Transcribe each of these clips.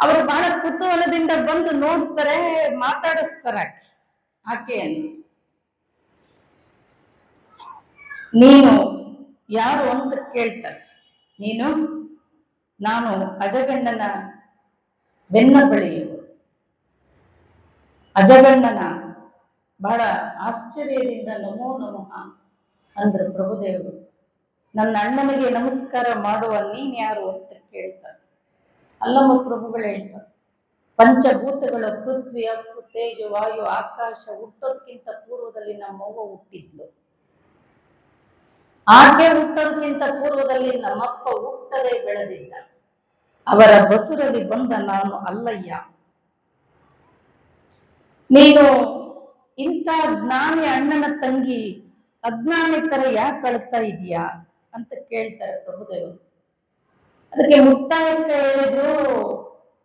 ಅವರು ಬಹಳ ಕುತೂಹಲದಿಂದ ಬಂದು ನೋಡ್ತಾರೆ, ಮಾತಾಡಿಸ್ತಾರೆ ಆಕೆಯನ್ನು. ನೀನು ಯಾರು ಅಂತ ಕೇಳ್ತಾರೆ. ನೀನು, ನಾನು ಅಜಗಣ್ಣನ ಬೆನ್ನ ಬಳಿಯುವ. ಅಜಗಣ್ಣನ ಬಹಳ ಆಶ್ಚರ್ಯದಿಂದ ನಮೋ ನಮಃ ಅಂದ್ರು ಪ್ರಭುದೇವರು. ನನ್ನ ಅಣ್ಣನಿಗೆ ನಮಸ್ಕಾರ ಮಾಡುವ ನೀನ್ ಯಾರು ಅಂತ ಕೇಳ್ತಾರೆ. ಅಲ್ಲಮ್ಮ ಪ್ರಭುಗಳು ಹೇಳ್ತಾರೆ, ಪಂಚಭೂತಗಳ ಪೃಥ್ವಿ, ಅಪ್ಪು, ತೇಜ, ವಾಯು, ಆಕಾಶ ಹುಟ್ಟೋದಕ್ಕಿಂತ ಪೂರ್ವದಲ್ಲಿ ನಮ್ಮವ್ವ ಹುಟ್ಟಿದ್ಲು. ಆಕೆ ಹುಟ್ಟೋದಕ್ಕಿಂತ ಪೂರ್ವದಲ್ಲಿ ನಮ್ಮಪ್ಪ ಹುಟ್ಟದೆ ಬೆಳೆದಿದ್ದ. ಅವರ ಬಸುರಲ್ಲಿ ಬಂದ ನಾನು ಅಲ್ಲಯ್ಯ. ನೀನು ಇಂಥ ಜ್ಞಾನಿ ಅಣ್ಣನ ತಂಗಿ ಅಜ್ಞಾನಿ ತರ ಯಾಕೆ ಕಳ್ತಾ ಇದೀಯಾ ಅಂತ ಕೇಳ್ತಾರೆ ಪ್ರಭುದೇವರು. ಅದಕ್ಕೆ ಮುಕ್ತಾಯಕ್ಕೆ ಹೇಳಿದ್ರು,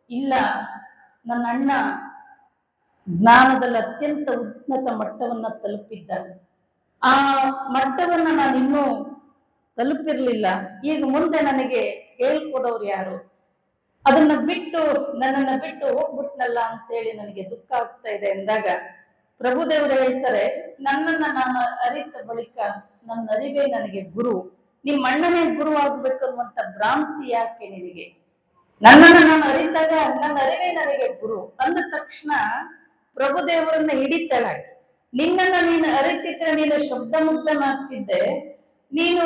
ಇಲ್ಲ, ನನ್ನ ಅಣ್ಣ ಜ್ಞಾನದಲ್ಲಿ ಅತ್ಯಂತ ಉನ್ನತ ಮಟ್ಟವನ್ನ ತಲುಪಿದ್ದ. ಆ ಮಟ್ಟವನ್ನ ನಾನು ಇನ್ನೂ ತಲುಪಿರ್ಲಿಲ್ಲ. ಈಗ ಮುಂದೆ ನನಗೆ ಹೇಳ್ಕೊಡೋರು ಯಾರು? ಅದನ್ನ ಬಿಟ್ಟು ನನ್ನನ್ನ ಬಿಟ್ಟು ಹೋಗ್ಬಿಟ್ನಲ್ಲ ಅಂತೇಳಿ ನನಗೆ ದುಃಖ ಆಗ್ತಾ ಇದೆ ಎಂದಾಗ ಪ್ರಭುದೇವರು ಹೇಳ್ತಾರೆ, ನನ್ನನ್ನ ನಾನು ಅರಿತ ಬಳಿಕ ನನ್ನ ಅರಿವೇ ನನಗೆ ಗುರು. ನಿಮ್ಮ ಅಣ್ಣನೇ ಗುರು ಆಗ್ಬೇಕು ಅನ್ನುವಂತ ಭ್ರಾಂತಿ ಯಾಕೆ ನಿನಗೆ? ನನ್ನನ್ನು ನಾನು ಅರಿತಾಗ ನನ್ನ ಅರಿವೇ ನನಗೆ ಗುರು ಅಂದ ತಕ್ಷಣ ಪ್ರಭುದೇವರನ್ನ ಹಿಡಿತಾಳೆ. ನಿನ್ನನ್ನ ನೀನು ಅರಿತಿದ್ರೆ ನೀನು ಶಬ್ದ ಮುಗ್ಧನಾಗ್ತಿದ್ದೆ. ನೀನು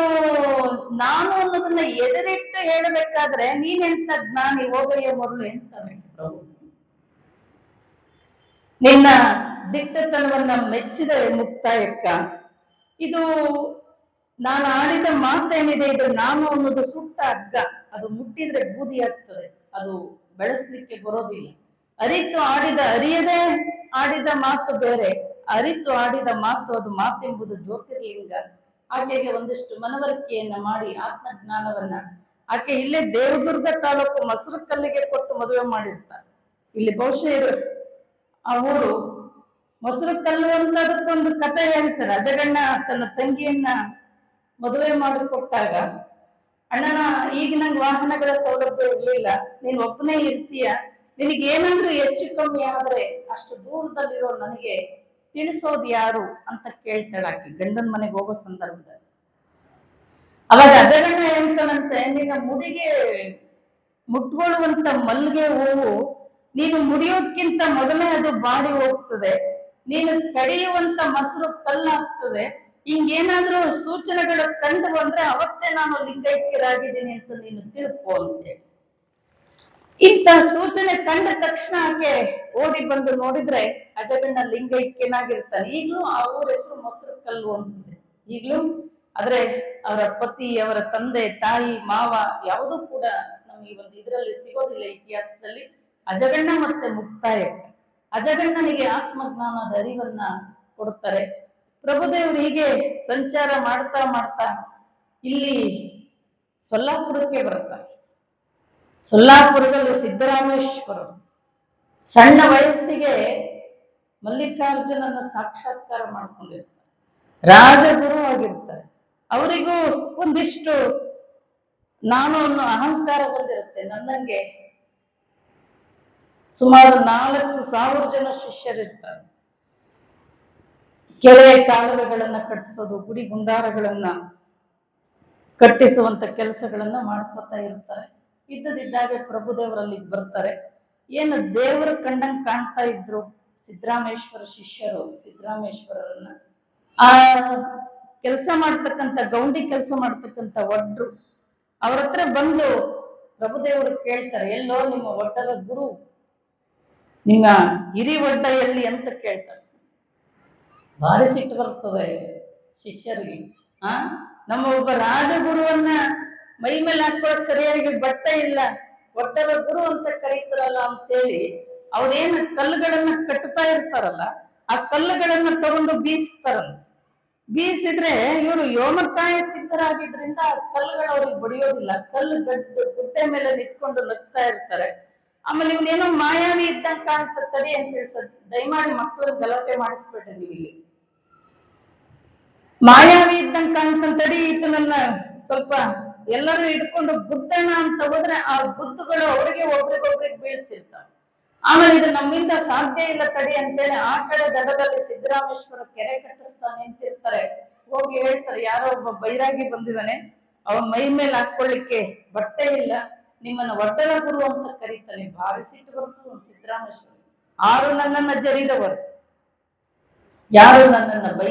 ನಾನು ಅನ್ನೋದನ್ನ ಎದುರಿಟ್ಟು ಹೇಳಬೇಕಾದ್ರೆ ನೀನೆಂತ ಜ್ಞಾನಿ, ಹೋಗಯ್ಯ ಮರುಳು ಎಂತ ಪ್ರಭು. ನಿನ್ನ ದಿಟ್ಟತನವನ್ನ ಮೆಚ್ಚಿದ ಮುಕ್ತಾಯಕ್ಕ. ಇದು ನಾನು ಆಡಿದ ಮಾತೇನಿದೆ, ಇದು ನಾನು ಅನ್ನೋದು ಸುಟ್ಟ ಹಗ್ಗ. ಅದು ಮುಟ್ಟಿದ್ರೆ ಬೂದಿ ಆಗ್ತದೆ, ಅದು ಬೆಳೆಸ್ಲಿಕ್ಕೆ ಬರೋದಿಲ್ಲ. ಅರಿತು ಆಡಿದ, ಅರಿಯದೆ ಆಡಿದ ಮಾತು ಬೇರೆ, ಅರಿತು ಆಡಿದ ಮಾತು ಅದು ಮಾತೆಂಬುದು ಜ್ಯೋತಿರ್ಲಿಂಗ. ಆಕೆಗೆ ಒಂದಿಷ್ಟು ಮನವರಿಕೆಯನ್ನ ಮಾಡಿ ಆತ್ಮಜ್ಞಾನವನ್ನ ಆಕೆ ಇಲ್ಲೇ ದೇವದುರ್ಗ ತಾಲೂಕು ಮೊಸರುಕಲ್ಲಿಗೆ ಕೊಟ್ಟು ಮದುವೆ ಮಾಡಿರ್ತಾರೆ. ಇಲ್ಲಿ ಬಹುಶಃ ಆ ಊರು ಮೊಸರುಕಲ್ಲು ಅಂತ ಅದಕ್ಕೊಂದು ಕಥೆ ಹೇಳ್ತಾರೆ. ಅಜಗಣ್ಣ ತನ್ನ ತಂಗಿಯನ್ನ ಮದುವೆ ಮಾಡಿಕೊಟ್ಟಾಗ, ಅಣ್ಣನ ಈಗ ನಂಗೆ ವಾಹನಗಳ ಸೌಲಭ್ಯ ಇರ್ಲಿಲ್ಲ, ನೀನ್ ಒಬ್ಬನೇ ಇರ್ತೀಯ, ನಿನಗೇನಾದ್ರೂ ಹೆಚ್ಚು ಕಮ್ಮಿ ಆದ್ರೆ ಅಷ್ಟು ದೂರದಲ್ಲಿರೋ ನನಗೆ ತಿಳಿಸೋದು ಯಾರು ಅಂತ ಕೇಳ್ತಾಳೆ ಆಕೆ ಗಂಡನ ಮನೆಗೆ ಹೋಗೋ ಸಂದರ್ಭದಲ್ಲಿ. ಅವಾಗ ಅಜಗಣ್ಣ ಹೇಳ್ತಾನಂತೆ, ನಿನ್ನ ಮುಡಿಗೆ ಮುಟ್ಕೊಳ್ಳುವಂತ ಮಲ್ಲಿಗೆ ಹೂವು ನೀನು ಮುಡಿಯೋದಕ್ಕಿಂತ ಮೊದಲೇ ಅದು ಬಾಡಿ ಹೋಗ್ತದೆ, ನೀನು ಕಡಿಯುವಂತ ಮೊಸರು ಕಲ್ಲಾಗ್ತದೆ. ಹಿಂಗೇನಾದ್ರೂ ಸೂಚನೆಗಳು ಕಂಡು ಬಂದ್ರೆ ಅವತ್ತೇ ನಾನು ಲಿಂಗೈಕ್ಯರಾಗಿದ್ದೀನಿ ಅಂತ ನೀನು ತಿಳ್ಕೊ ಅಂತೇಳಿ. ಇಂಥ ಸೂಚನೆ ಕಂಡ ತಕ್ಷಣ ಆಕೆ ಓಡಿ ಬಂದು ನೋಡಿದ್ರೆ ಅಜಗಣ್ಣ ಲಿಂಗೈಕ್ಯನಾಗಿರ್ತಾನೆ. ಈಗ್ಲೂ ಆ ಊರ ಹೆಸರು ಮೊಸರು ಕಲ್ಲು ಅಂತಿದೆ ಈಗ್ಲೂ. ಆದ್ರೆ ಅವರ ಪತಿ, ಅವರ ತಂದೆ, ತಾಯಿ, ಮಾವ ಯಾವುದೂ ಕೂಡ ನಮ್ಗೆ ಒಂದು ಇದರಲ್ಲಿ ಸಿಗೋದಿಲ್ಲ ಇತಿಹಾಸದಲ್ಲಿ. ಅಜಗಣ್ಣ ಮತ್ತೆ ಮುಕ್ತಾಯ. ಅಜಗಣ್ಣನಿಗೆ ಆತ್ಮಜ್ಞಾನದ ಅರಿವನ್ನ ಕೊಡುತ್ತಾರೆ. ಪ್ರಭುದೇವರು ಹೀಗೆ ಸಂಚಾರ ಮಾಡ್ತಾ ಮಾಡ್ತಾ ಇಲ್ಲಿ ಸೊಲ್ಲಾಪುರಕ್ಕೆ ಬರ್ತಾರೆ. ಸೊಲ್ಲಾಪುರದಲ್ಲಿ ಸಿದ್ದರಾಮೇಶ್ವರ ಸಣ್ಣ ವಯಸ್ಸಿಗೆ ಮಲ್ಲಿಕಾರ್ಜುನನ ಸಾಕ್ಷಾತ್ಕಾರ ಮಾಡ್ಕೊಂಡಿರ್ತಾರೆ, ರಾಜಗುರು ಆಗಿರ್ತಾರೆ. ಅವರಿಗೂ ಒಂದಿಷ್ಟು ನಾನು ಅನ್ನೋ ಅಹಂಕಾರ ಬಂದಿರುತ್ತೆ. ನನ್ನಂಗೆ ಸುಮಾರು 4,000 ಜನ ಶಿಷ್ಯರಿರ್ತಾರೆ. ಕೆರೆ ಕಾಲುವೆಗಳನ್ನ ಕಟ್ಟಿಸೋದು, ಗುಡಿ ಗುಂಡಾರಗಳನ್ನ ಕಟ್ಟಿಸುವಂತ ಕೆಲಸಗಳನ್ನ ಮಾಡ್ಕೊತಾ ಇರ್ತಾರೆ. ಇದ್ದದಿದ್ದಾಗೆ ಪ್ರಭುದೇವರಲ್ಲಿ ಬರ್ತಾರೆ. ಏನು ದೇವರು ಕಂಡಂಗ್ ಕಾಣ್ತಾ ಇದ್ರು ಸಿದ್ದರಾಮೇಶ್ವರ ಶಿಷ್ಯರು. ಸಿದ್ದರಾಮೇಶ್ವರರನ್ನ ಆ ಕೆಲಸ ಮಾಡ್ತಕ್ಕಂಥ, ಗೌಂಡಿ ಕೆಲಸ ಮಾಡ್ತಕ್ಕಂಥ ಒಡ್ರು ಅವ್ರ ಹತ್ರ ಬಂದು ಪ್ರಭುದೇವರು ಕೇಳ್ತಾರೆ, ಎಲ್ಲೋ ನಿಮ್ಮ ಒಡ್ಡರ ಗುರು, ನಿಮ್ಮ ಹಿರಿ ಒಡ್ಡ ಎಲ್ಲಿ ಅಂತ ಕೇಳ್ತಾರೆ. ಭಾರಿ ಸಿಟ್ಟು ಬರ್ತದೆ ಶಿಷ್ಯರಿಗೆ. ನಮ್ಮ ಒಬ್ಬ ರಾಜಗುರುವನ್ನ ಮೈ ಮೇಲೆ ಹಾಕೊಳ್ಳೋಕೆ ಸರಿಯಾಗಿ ಬಟ್ಟೆ ಇಲ್ಲ, ಒಡ್ಡರ ಗುರು ಅಂತ ಕರೀತಾರಲ್ಲ ಅಂತೇಳಿ ಅವ್ರೇನು ಕಲ್ಲುಗಳನ್ನ ಕಟ್ತಾ ಇರ್ತಾರಲ್ಲ, ಆ ಕಲ್ಲುಗಳನ್ನ ತಗೊಂಡು ಬೀಸ್ತಾರಂತ. ಬೀಸಿದ್ರೆ ಇವರು ಯೋಮಕಾಯ ಸಿದ್ಧರಾಗಿದ್ರಿಂದ ಆ ಕಲ್ಲುಗಳು ಅವ್ರಿಗೆ ಬಡಿಯೋದಿಲ್ಲ. ಕಲ್ಲು ಗುಡ್ಡೆ ಮೇಲೆ ನಿಂತ್ಕೊಂಡು ನಗ್ತಾ ಇರ್ತಾರೆ. ಆಮೇಲೆ ಇವನೇನೋ ಮಾಯಾವಿ ಇದ್ದಂಗೆ ಕಾಣ್ತ ತಡಿ ಅಂತ ಹೇಳ್ಸದ್. ದಯಮಾಡಿ ಮಕ್ಕಳು ಗಲಾಟೆ ಮಾಡಿಸ್ಬೇಡ್ರಿ ನೀವು ಇಲ್ಲಿ. ಮಾಯಾವಿ ಇದ್ದಂಗೆ ಕಾಣ್ತ ತಡಿ, ಈತನನ್ನ ಸ್ವಲ್ಪ ಎಲ್ಲರೂ ಹಿಡ್ಕೊಂಡು ಗುದ್ದಣ ಅಂತ ಹೋದ್ರೆ ಆ ಗುದ್ದುಗಳು ಅವರಿಗೆ ಒಬ್ರಿಗೊಬ್ರಿಗೆ ಬೀಳ್ತಿರ್ತಾವೆ. ಆಮೇಲೆ ಇದು ನಮ್ಮಿಂದ ಸಾಧ್ಯ ಇಲ್ಲ ತಡಿ ಅಂತೇಳಿ ಆ ಕಡೆ ದಡದಲ್ಲಿ ಸಿದ್ದರಾಮೇಶ್ವರ ಕೆರೆ ಕಟ್ಟಿಸ್ತಾ ನಿಂತಿರ್ತಾರೆ. ಹೋಗಿ ಹೇಳ್ತಾರೆ, ಯಾರೋ ಒಬ್ಬ ಬೈರಾಗಿ ಬಂದಿದ್ದಾನೆ, ಅವನ ಮೈ ಮೇಲೆ ಹಾಕೊಳ್ಳಿಕ್ಕೆ ಬಟ್ಟೆ ಇಲ್ಲ, ನಿಮ್ಮನ್ನ ಒಡ್ಡಲ ಗುರು ಅಂತ ಕರೀತಾನೆ. ಭಾರಿ ಸಿಟ್ಟು ಬರ್ತದೆ ಒಂದು ಸಿದ್ದರಾಮೇಶ್ವರ. ಯಾರು ನನ್ನನ್ನ ಜರಿದವರು, ಯಾರು ನನ್ನನ್ನ ಬೈ